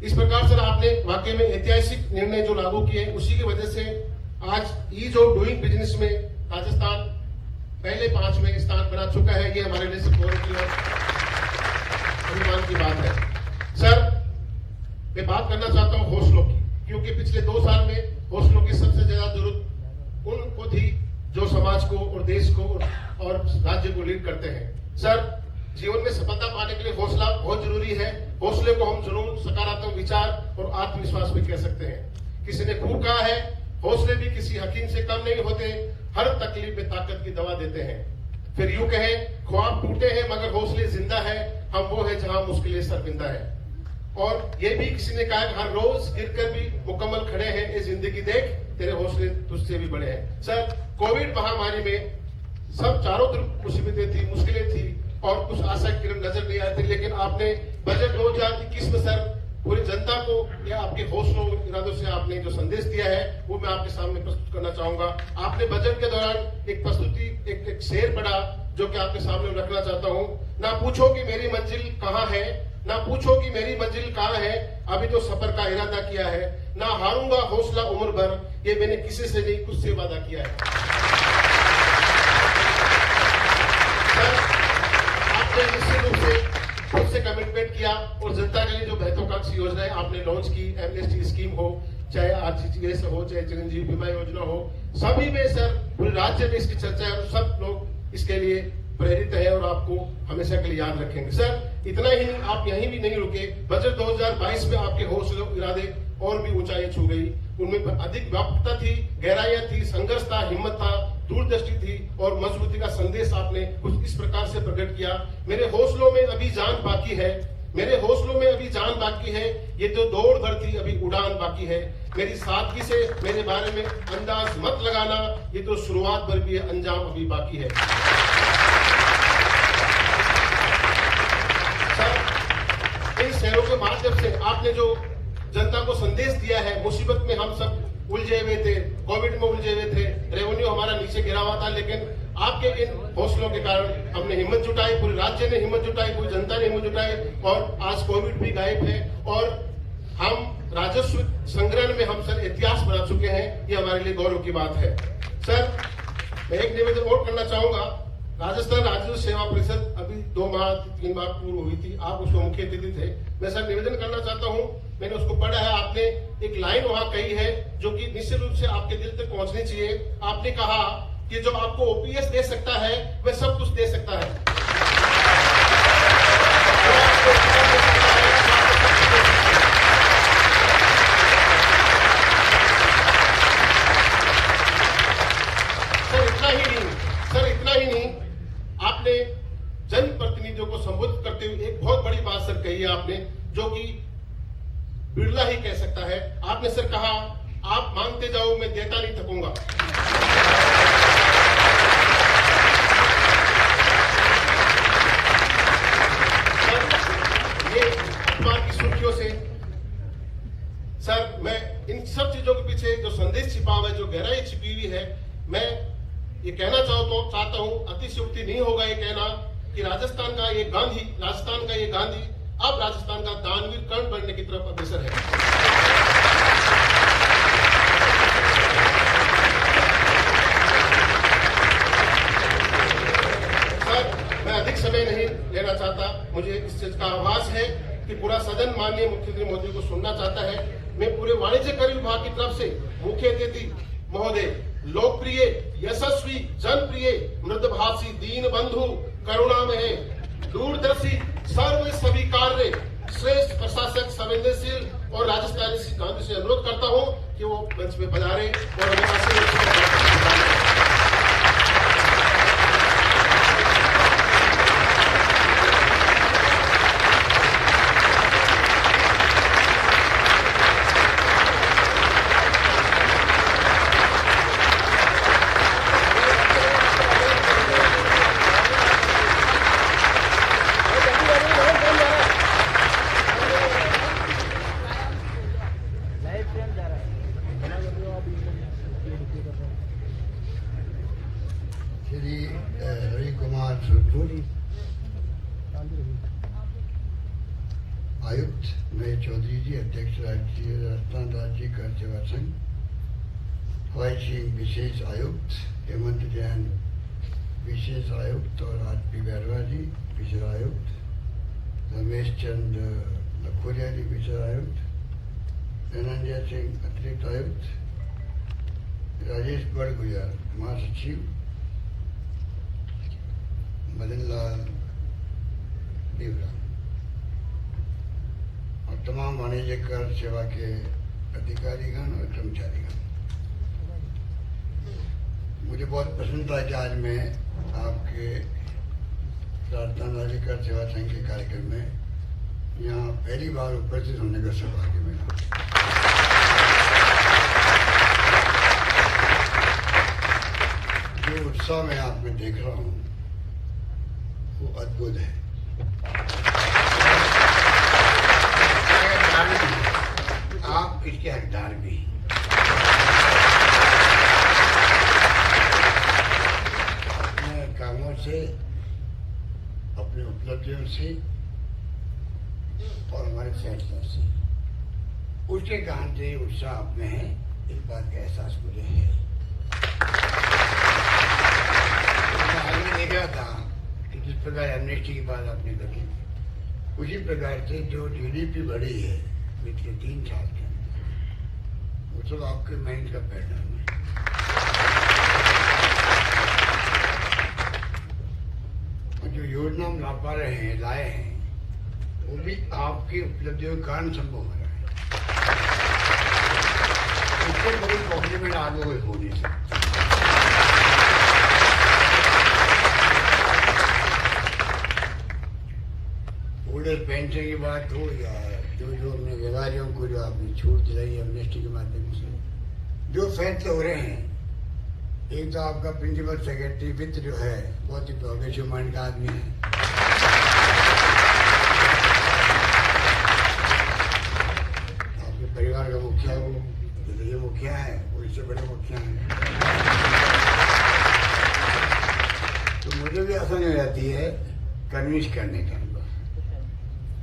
इस प्रकार सर आपने वाकई में ऐतिहासिक निर्णय जो लागू किए, उसी की वजह से आज ईज ऑफ डूइंग बिजनेस में राजस्थान पहले 5 में स्थान बना चुका है। ये हमारे लिए गौरव की और अभिमान की बात है। सर मैं बात करना चाहता हूं हौसलों की, क्योंकि पिछले 2 साल में हौसलों की सबसे ज्यादा जरूरत उनको थी जो समाज को और देश को और राज्य को लीड करते हैं। सर जीवन में सफलता पाने के लिए हौसला बहुत जरूरी है। हौसले को हम जुनून, सकारात्मक विचार और आत्मविश्वास भी कह सकते हैं। किसी ने खूब कहा है, हौसले भी किसी हकीम से कम नहीं होते, हर तकलीफ में ताकत की दवा देते हैं। फिर यूं कहें, ख्वाब टूटे हैं मगर हौसले जिंदा है, हम वो है जहां मुश्किलें शर्मिंदा है। और ये भी किसी ने कहा, हर रोज गिरकर भी मुकम्मल खड़े हैं, ये जिंदगी देख तेरे हौसले तुझसे भी बड़े हैं। सर कोविड महामारी में सब चारों तरफ मुसीबतें थी, मुश्किलें थी और कुछ आशा की किरण नजर नहीं आती, लेकिन आपने बजट 2021 में सर पूरी जनता को या आपके हौसलों इरादों से आपने जो संदेश दिया है वो मैं आपके सामने प्रस्तुत करना चाहूंगा। आपने बजट के दौरान एक प्रस्तुति एक शेर पढ़ा जो कि आपके सामने रखना चाहता हूं। ना पूछो कि मेरी मंजिल कहाँ है, ना पूछो कि मेरी मंजिल कहाँ है, अभी तो सफर का इरादा किया है, ना हारूंगा हौसला उम्र भर, ये मैंने किसी से नहीं खुद से वादा किया है। आपने निश्चित रूप से खुद से कमिटमेंट किया और जनता के लिए जो महत्वाकांक्षी योजनाएं आपने लॉन्च की, एमनेस्टी स्कीम हो, चाहे आरसीजीएस हो, चाहे चिरंजीवी बीमा योजना हो, सभी में सर पूरे राज्य में इसकी चर्चा है और सब लोग इसके लिए प्रेरित है और आपको हमेशा के लिए याद रखेंगे। सर इतना ही नहीं, आप यहीं भी नहीं रुके। बजट 2022 में आपके हौसले इरादे और भी ऊंचाई छू गई। उनमें अधिक व्यापकता थी, गहराइयां थी, संघर्ष था, हिम्मत था, दूरदृष्टि थी और मजबूती का संदेश आपने कुछ इस प्रकार से प्रकट किया। मेरे हौसलों में अभी जान बाकी है, मेरे हौसलों में अभी जान बाकी है, ये जो दौड़ भरती अभी उड़ान बाकी है। मेरी सादगी से मेरे बारे में अंदाज मत लगाना, ये तो शुरुआत भर भी है, अंजाम अभी बाकी है। इन शहरों के माध्यम से आपने जो जनता को संदेश दिया है, मुसीबत में हम सब उलझे हुए थे, कोविड में उलझे हुए थे, रेवेन्यू हमारा नीचे गिरा हुआ था, लेकिन आपके इन हौसलों के कारण हमने हिम्मत जुटाई, पूरे राज्य ने हिम्मत जुटाई, पूरी जनता ने हिम्मत जुटाई और आज कोविड भी गायब है और हम राजस्व संग्रहण में हम सर इतिहास बना चुके हैं। ये हमारे लिए गौरव की बात है। सर मैं एक निवेदन और करना चाहूंगा। राजस्थान राजस्व सेवा परिषद अभी 2 माह 3 माह पूर्व हुई थी, आप उसमें मुख्य अतिथि थे। मैं सर निवेदन करना चाहता हूं, मैंने उसको पढ़ा है, आपने एक लाइन वहां कही है जो कि निश्चित रूप से आपके दिल तक पहुंचनी चाहिए। आपने कहा कि जो आपको ओपीएस दे सकता है वह सब कुछ दे सकता है। सर इतना ही नहीं, आपने जनप्रतिनिधियों को संबोधित करते हुए एक बहुत बड़ी बात सर कही है आपने, जो कि बिरला ही कह सकता है। आपने सर कहा, आप मांगते जाओ, मैं देता नहीं थकूंगा। ये अखबार की सुर्खियों से सर मैं इन सब चीजों के पीछे जो संदेश छिपा हुआ है, जो गहराई छिपी हुई है, मैं ये कहना चाहता हूं, अतिशयोक्ति नहीं होगा ये कहना कि राजस्थान का ये गांधी अब राजस्थान का दानवीर कर्ण बनने की तरफ अग्रसर है। सर मैं अधिक समय नहीं लेना चाहता, मुझे इस चीज का आभास है कि पूरा सदन माननीय मुख्यमंत्री मोदी को सुनना चाहता है। मैं पूरे वाणिज्य कर विभाग की तरफ से मुख्य अतिथि महोदय, लोकप्रिय, यशस्वी, जनप्रिय, मृदभाषी, दीन बंधु, करुणामय, दूरदर्शी, सर्व स्वीकार्य, श्रेष्ठ प्रशासक, संवेदनशील और राजस्थानी श्री गांधी से अनुरोध करता हूं कि वो मंच में पधारे और आयुक्त महेश चौधरी जी, अध्यक्ष राष्ट्रीय राजस्थान राज्य कर सेवा संघ, हवाई सिंह विशेष आयुक्त, हेमंत जैन विशेष आयुक्त और आर.पी. बैरवा जी विशेष आयुक्त, रमेश चंद लखोरिया जी विशेष आयुक्त, धनंजय सिंह अतिरिक्त आयुक्त, राजेश बड़गुजर महासचिव, मदन लाल देवरा और तमाम वाणिज्य कर सेवा के अधिकारीगण और कर्मचारीगण, मुझे बहुत पसंद था कि आज मैं आपके राजस्थान राज्य कर सेवा संघ के कार्यक्रम में यहाँ पहली बार उपस्थित होने का सौभाग्य मिला। जो उत्साह मैं आप में देख रहा हूँ वो अद्भुत है। आप इसके हकदार भी। अपने कामों से, अपने उपलब्धियों से और हमारे फैसलों से उसके कारण से उत्साह आप में है, इस बात का एहसास मुझे है। मैंने देखा था कि जिस प्रकार एमनेस्टी की बात आपने करी, उसी प्रकार से जो GDP बढ़ी है पिछले 3 साल के अंदर, वो सब आपके माइंड का पैटर्न है। और जो योजना हम ला पा रहे हैं, लाए हैं, वो भी आपकी उपलब्धियों के कारण संभव हो रहा है। इससे बड़ी कॉम्प्लीमेंट आगे हो नहीं सकती। पेंशन की बात हो या जो हमने व्यवहारियों को जो आपने छूट दिलाई एमनेस्टी के माध्यम से जो फैसले हो रहे हैं, एक तो आपका प्रिंसिपल सेक्रेटरी वित्त जो है बहुत ही प्रोग्रेसिव माइंड का आदमी है। आपके परिवार का मुखिया वो ये मुखिया है, वो इससे बड़े मुखिया है। तो मुझे भी आसानी हो जाती है कन्विंस करने का।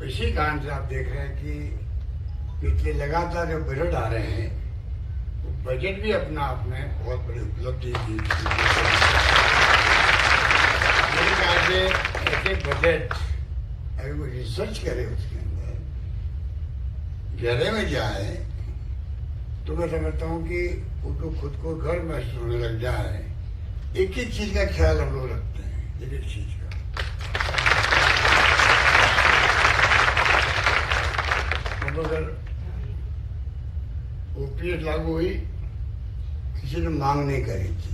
इसी कारण से आप देख रहे हैं कि पिछले लगातार जो बजट आ रहे हैं, वो बजट भी अपना आप में बहुत बड़ी उपलब्धि की। मेरे ख्याल से ऐसे बजट अगर कोई रिसर्च करे उसके अंदर गहरे में जाए तो मैं समझता हूँ कि उनको खुद को गर्व महसूस होने लग जाए। एक एक चीज का ख्याल हम लोग रखते हैं, एक एक चीज का। अगर OPS लागू हुई, किसी ने मांग नहीं करी थी।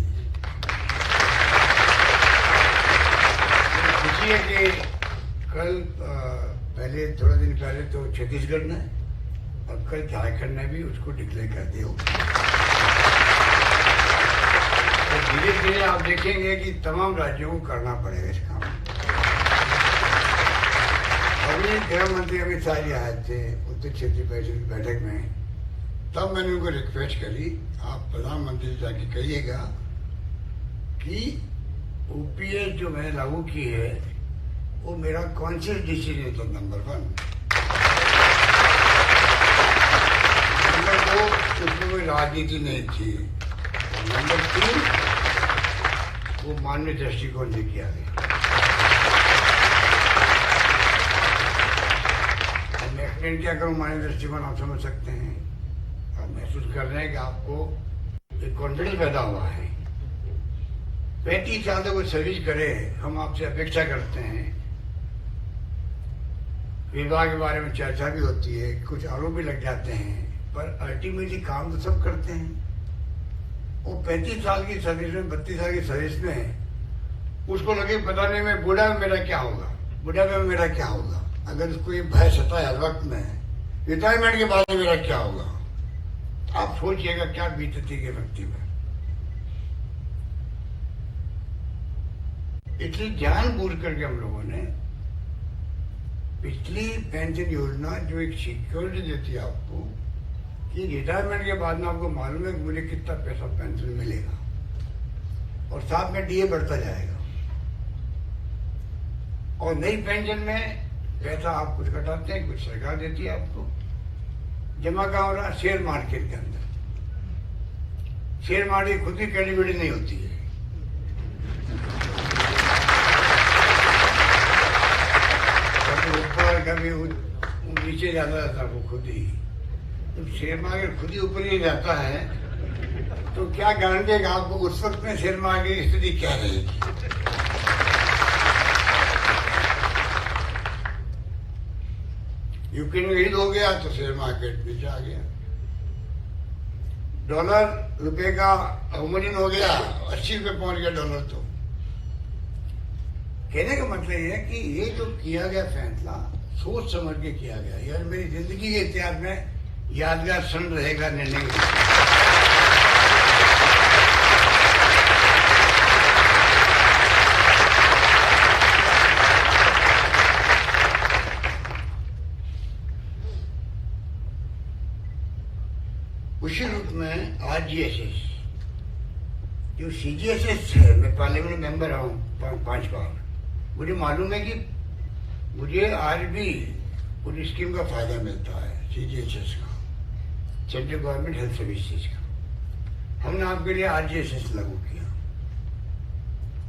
खुशी है कि कल पहले थोड़ा दिन पहले तो छत्तीसगढ़ ने और कल झारखंड ने भी उसको डिक्लेयर कर दिया। तो धीरे धीरे आप देखेंगे कि तमाम राज्यों को करना पड़ेगा इस काम। अभी गृह मंत्री अमित शाह जी आए थे उत्तर क्षेत्रीय परिषद की बैठक में, तब मैंने उनको रिक्वेस्ट करी, आप प्रधानमंत्री से जाके कहिएगा कि OPS जो मैंने लागू की है वो मेरा कॉन्शियस डिसीजन था, नंबर 1। नंबर 2, उसमें कोई राजनीति नहीं थी। नंबर 3, वो मानवीय दृष्टिकोण से किया गया। क्या करूं, मानवीय दृष्टिकोण आप समझ सकते हैं। आप महसूस कर रहे हैं कि आपको एक कॉन्फिडेंस पैदा हुआ है। 35 साल तक कोई सर्विस करे, हम आपसे अपेक्षा करते हैं। विभाग के बारे में चर्चा भी होती है, कुछ आरोप भी लग जाते हैं, पर अल्टीमेटली काम तो सब करते हैं। वो 35 साल की सर्विस में, 32 साल की सर्विस में उसको लगे बताने में बूढ़ा में मेरा क्या होगा, बुढ़ापे में मेरा क्या होगा। अगर उसको ये भय सता है हर वक्त में रिटायरमेंट के बाद में मेरा क्या होगा, आप सोचिएगा क्या बीतती के व्यक्ति में। इसलिए जानबूझ करके हम लोगों ने पिछली पेंशन योजना जो एक सिक्योरिटी देती है आपको कि रिटायरमेंट के बाद में आपको मालूम है कि मुझे कितना पैसा पेंशन मिलेगा और साथ में DA बढ़ता जाएगा। और नई पेंशन में पैसा आप कुछ कटाते हैं, कुछ सरकार देती है आपको। जमा कहाँ हो रहा है? शेयर मार्केट के अंदर। शेयर मार्केट खुद की क्रेडिबिलिटी नहीं होती है। कभी ऊपर कभी नीचे जाता रहता है वो खुद ही। तो शेयर मार्केट खुद ही ऊपर ही जाता है तो क्या गारंटी है कि आपको उस वक्त में शेयर मार्केट की स्थिति क्या रहेगी। यूक्रेन में युद्ध हो गया तो शेयर मार्केट नीचे आ गया। डॉलर रुपए का अवमूल्यन हो गया, 80 रुपए पहुंच गया डॉलर। तो कहने का मतलब ये है कि ये जो किया गया फैसला सोच समझ के किया गया। यार मेरी जिंदगी के इतिहास में यादगार क्षण रहेगा निर्णय। उसी रूप में RGSS जो CGSS है, मैं पार्लियामेंट मेंबर हूँ 5 बार। मुझे मालूम है कि मुझे आज भी उस स्कीम का फायदा मिलता है, CGSS का, सेंट्रल गवर्नमेंट हेल्थ सर्विसेज का। हमने आपके लिए RGSS लागू किया।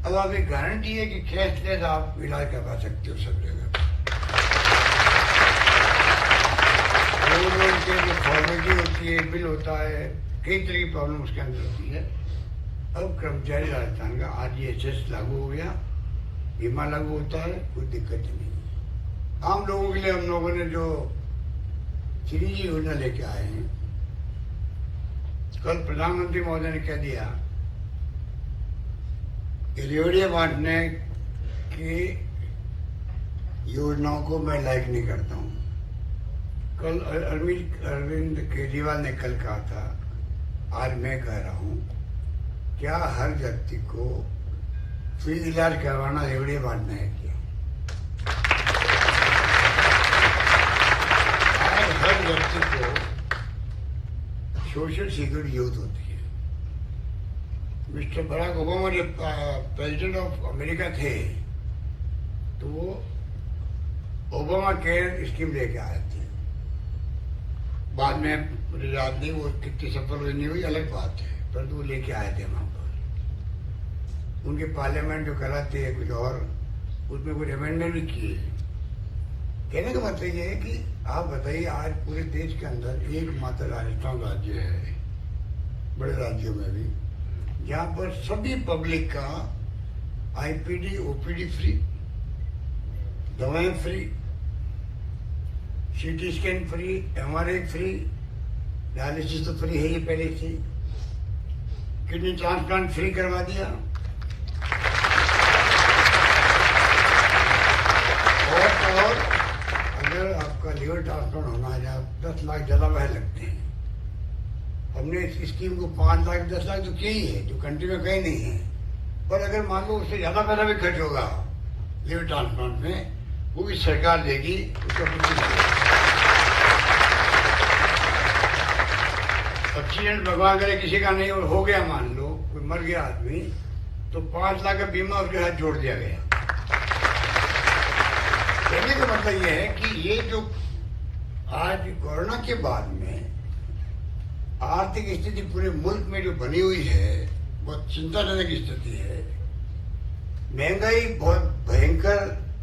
अब आप एक गारंटी है कि कैशलेस आप इलाज करवा सकते हो सब जगह। के जो फॉर्मेलिटी होती है, बिल होता है, कई तरह की प्रॉब्लम उसके अंदर होती है। अब कर्मचारी राजस्थान का RGSS लागू हो गया, बीमा लागू होता है, कोई दिक्कत नहीं है। आम लोगों के लिए हम लोगों ने जो श्रीजी योजना लेके आए हैं, कल प्रधानमंत्री महोदय ने कह दिया कि रेवड़िया बांटने की योजनाओं को मैं लाइक नहीं करता हूँ। कल अरविंद केजरीवाल ने कल कहा था, आज मैं कह रहा हूं, क्या हर व्यक्ति को फ्री इलाज करवाना रेवड़िया बांटना है क्या? आज हर व्यक्ति को सोशल सिक्योरिटी यूज होती है। मिस्टर बराक ओबामा जब प्रेसिडेंट ऑफ अमेरिका थे तो वो ओबामा केयर स्कीम लेके आए थे। बाद में राजनीति वो कितनी सफल नहीं हुई अलग बात है, परंतु वो लेके आए थे वहां पर। उनके पार्लियामेंट जो कराते हैं कुछ और, उसमें कुछ अमेंडमेंट भी किए। कहने का मतलब ये है कि आप बताइए, आज पूरे देश के अंदर एकमात्र राजस्थान राज्य है, बड़े राज्यों में भी, जहां पर सभी पब्लिक का IPD OPD फ्री, दवाएं free, CT scan free, MRI free, dialysis तो फ्री है ही पहले से, किडनी ट्रांसप्लांट फ्री करवा दिया। और अगर आपका लिवर ट्रांसप्लांट होना है, 10 लाख ज्यादा वह लगते हैं। हमने इस स्कीम को 5 लाख 10 लाख तो किया ही है, जो कंट्री में कहीं नहीं है। पर अगर मान लो उससे ज्यादा पैसा भी खर्च होगा लिवर ट्रांसप्लांट में, वो भी सरकार देगी, उसका कुछ एक्सीडेंट भगवान करे किसी का नहीं और हो गया, मान लो कोई मर गया आदमी, तो 5 लाख का बीमा उसके साथ जोड़ दिया गया। कहने का मतलब यह है कि ये जो आज कोरोना के बाद में आर्थिक स्थिति पूरे मुल्क में जो बनी हुई है, बहुत चिंताजनक स्थिति है। महंगाई बहुत भयंकर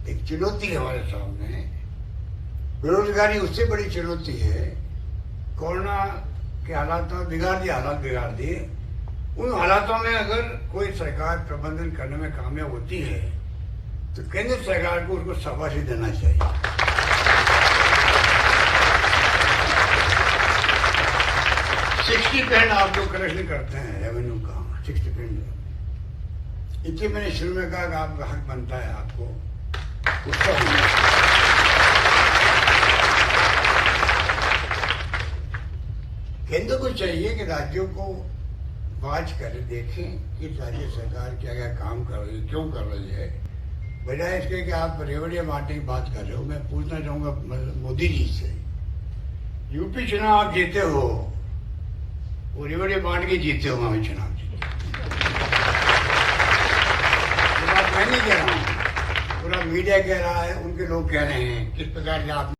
एक चुनौती है हमारे सामने, बेरोजगारी उससे बड़ी चुनौती है। कोरोना के हालात में हालात बिगाड़ दिए। उन हालातों में अगर कोई सरकार प्रबंधन करने में कामयाब होती है तो केंद्र सरकार को उसको शाबाशी देना चाहिए। 60% आप जो कलेक्शन करते हैं रेवेन्यू का, 60%, इसलिए मैंने शुरू में कहा कि आपका हक बनता है आपको उसका। केंद्र को चाहिए कि राज्यों को वाच कर देखें कि राज्य सरकार क्या क्या काम कर रही है, क्यों कर रही है, बजाय इसके कि आप रेवड़िया बांटने की बात कर रहे हो। मैं पूछना चाहूंगा मोदी जी से, यूपी चुनाव आप जीते हो, वो रेवड़िया बांट के जीते हो, वहां चुनाव जीते। ये बात मैं नहीं कह रहा हूँ, पूरा मीडिया कह रहा है, उनके लोग कह रहे हैं किस प्रकार से आप